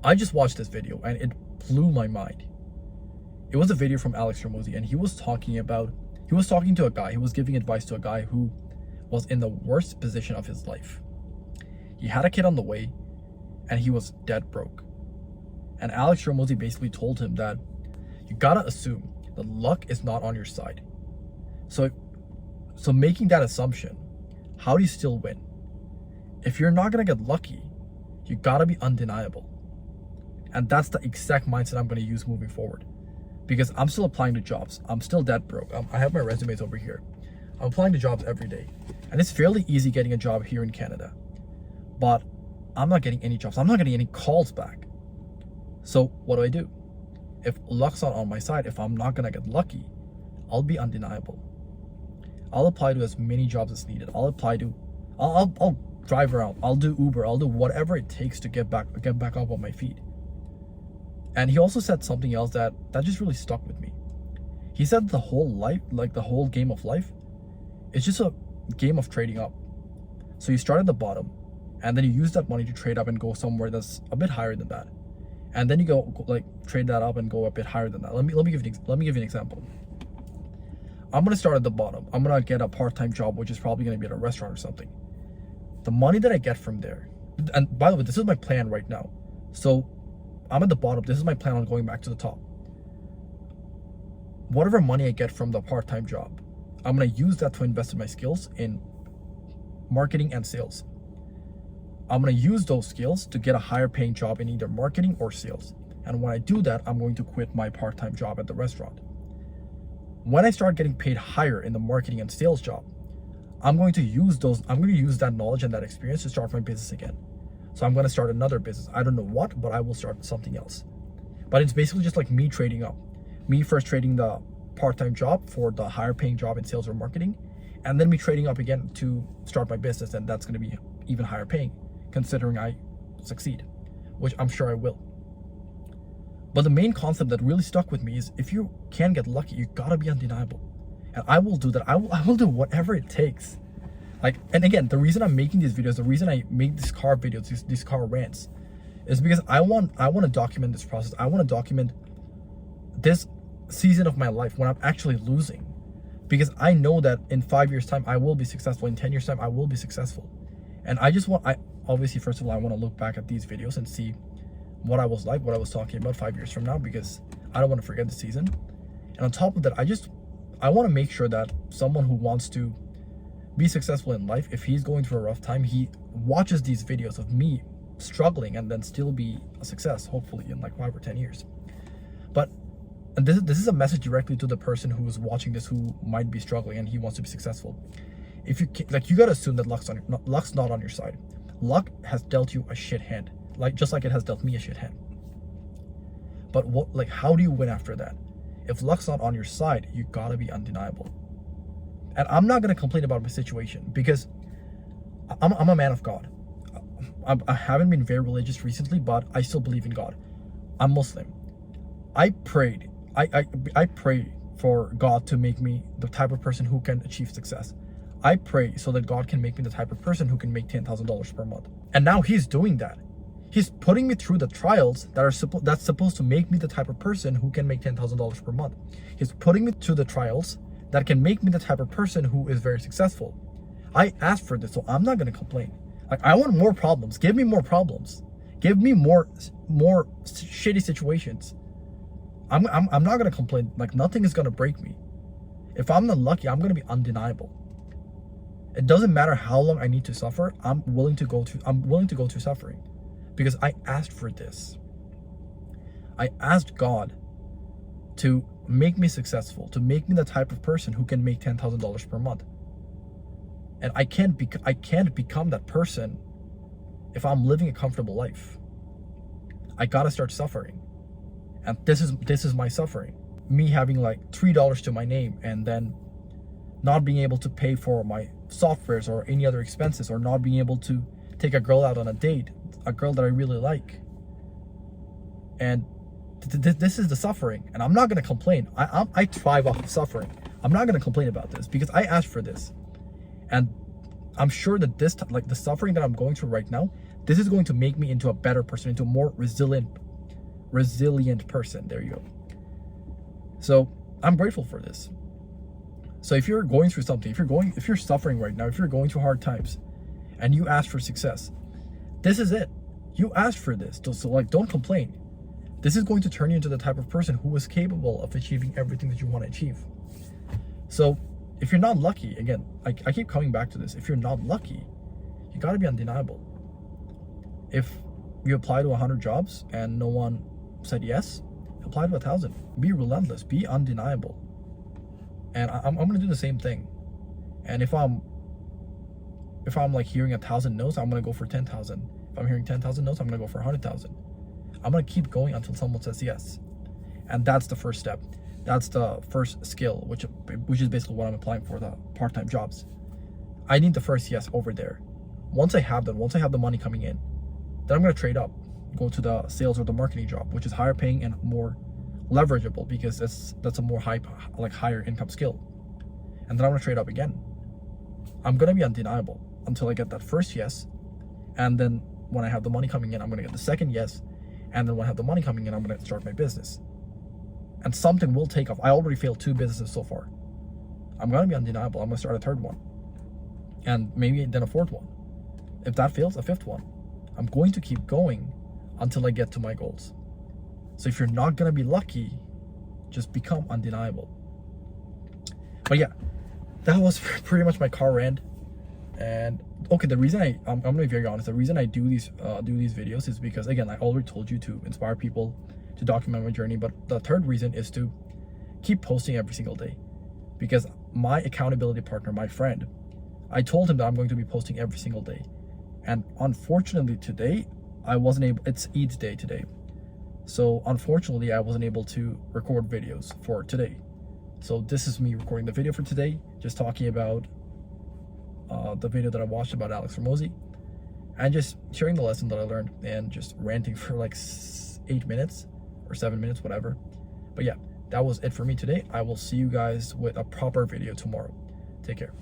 I just watched this video and it blew my mind. It was a video from Alex Ramosi, and he was talking to a guy, he was giving advice to a guy who was in the worst position of his life. He had a kid on the way and he was dead broke. And Alex Ramosi basically told him that you gotta assume that luck is not on your side. So making that assumption, how do you still win? If you're not gonna get lucky, you gotta be undeniable. And that's the exact mindset I'm gonna use moving forward. Because I'm still applying to jobs. I'm still dead broke. I have my resumes over here. I'm applying to jobs every day. And it's fairly easy getting a job here in Canada. But I'm not getting any jobs. I'm not getting any calls back. So what do? If luck's not on my side, if I'm not gonna get lucky, I'll be undeniable. I'll apply to as many jobs as needed. I'll drive around. I'll do Uber. I'll do whatever it takes to get back up on my feet. And he also said something else that just really stuck with me. He said the whole life, like the whole game of life, is just a game of trading up. So you start at the bottom, and then you use that money to trade up and go somewhere that's a bit higher than that. And then you go like trade that up and go a bit higher than that. Let me give you an example. I'm gonna start at the bottom. I'm gonna get a part-time job, which is probably gonna be at a restaurant or something. The money that I get from there, and by the way, this is my plan right now. So I'm at the bottom. This is my plan on going back to the top. Whatever money I get from the part-time job, I'm gonna use that to invest in my skills in marketing and sales. I'm gonna use those skills to get a higher paying job in either marketing or sales. And when I do that, I'm going to quit my part-time job at the restaurant. When I start getting paid higher in the marketing and sales job, I'm going to use that knowledge and that experience to start my business again. So I'm going to start another business. I don't know what, but I will start something else. But it's basically just like me trading up. Me first trading the part-time job for the higher paying job in sales or marketing, and then me trading up again to start my business, and that's going to be even higher paying, considering I succeed, which I'm sure I will. But the main concept that really stuck with me is if you can get lucky, you gotta be undeniable. And I will do that. I will do whatever it takes. Like, and again, the reason I'm making these videos, the reason I make these car videos, these car rants, is because I want to document this process. I want to document this season of my life when I'm actually losing. Because I know that in 5 years' time, I will be successful. In 10 years' time, I will be successful. And obviously, first of all, I want to look back at these videos and see what I was like, what I was talking about 5 years from now, because I don't want to forget the season. And on top of that, I want to make sure that someone who wants to be successful in life, if he's going through a rough time, he watches these videos of me struggling and then still be a success, hopefully in like 5 or 10 years. But this is a message directly to the person who is watching this, who might be struggling and he wants to be successful. If you you gotta assume that luck's not on your side. Luck has dealt you a shit hand, just like it has dealt me a shit hand. But how do you win after that? If luck's not on your side, you gotta be undeniable. And I'm not gonna complain about my situation because I'm a man of God. I haven't been very religious recently, but I still believe in God. I'm Muslim. I prayed. I pray for God to make me the type of person who can achieve success. I pray so that God can make me the type of person who can make $10,000 per month. And now he's doing that. He's putting me through the trials that's supposed to make me the type of person who can make $10,000 per month. He's putting me through the trials that can make me the type of person who is very successful. I asked for this, so I'm not going to complain. Like, I want more problems. Give me more problems. Give me more shitty situations. I'm not going to complain. Like, nothing is going to break me. If I'm not lucky, I'm going to be undeniable. It doesn't matter how long I need to suffer. I'm willing to go through suffering because I asked for this. I asked God to make me successful, to make me the type of person who can make $10,000 per month. And I can't become that person if I'm living a comfortable life. I gotta start suffering. And this is my suffering. Me having like $3 to my name and then not being able to pay for my softwares or any other expenses, or not being able to take a girl out on a date, a girl that I really like. And this is the suffering, and I'm not going to complain. I thrive off of suffering. I'm not going to complain about this because I asked for this. And I'm sure that the suffering that I'm going through right now, This is going to make me into a better person, into a more resilient person. There you go. So I'm grateful for this. So if you're going through something, if you're suffering right now, if you're going through hard times and you ask for success, this is it. You asked for this. So like, don't complain. This is going to turn you into the type of person who is capable of achieving everything that you want to achieve. So if you're not lucky, again, I keep coming back to this. If you're not lucky, you got to be undeniable. If you apply to 100 jobs and no one said yes, apply to 1,000. Be relentless. Be undeniable. And I'm going to do the same thing. And if I'm like hearing 1,000 no's, I'm going to go for 10,000. If I'm hearing 10,000 no's, I'm going to go for 100,000. I'm going to keep going until someone says yes. And that's the first step. That's the first skill, which is basically what I'm applying for the part-time jobs. I need the first yes over there. Once I have that, once I have the money coming in, then I'm going to trade up, go to the sales or the marketing job, which is higher paying and more leverageable because that's a more higher income skill. And then I'm going to trade up again. I'm going to be undeniable until I get that first yes. And then when I have the money coming in, I'm going to get the second yes. And then when I have the money coming in, I'm going to start my business. And something will take off. I already failed 2 businesses so far. I'm going to be undeniable. I'm going to start a 3rd one. And maybe then a 4th one. If that fails, a 5th one. I'm going to keep going until I get to my goals. So if you're not going to be lucky, just become undeniable. But yeah, that was pretty much my car rant. And okay, the reason I'm going to be very honest, the reason I do these videos is because, again, I already told you to inspire people, to document my journey. But the 3rd reason is to keep posting every single day, because my accountability partner, my friend, I told him that I'm going to be posting every single day. And unfortunately today, I wasn't able, it's Eid day today. So unfortunately, I wasn't able to record videos for today. So this is me recording the video for today, just talking about the video that I watched about Alex Ramosi, and just sharing the lesson that I learned, and just ranting for like 8 minutes or 7 minutes, whatever. But yeah, that was it for me today. I will see you guys with a proper video tomorrow. Take care.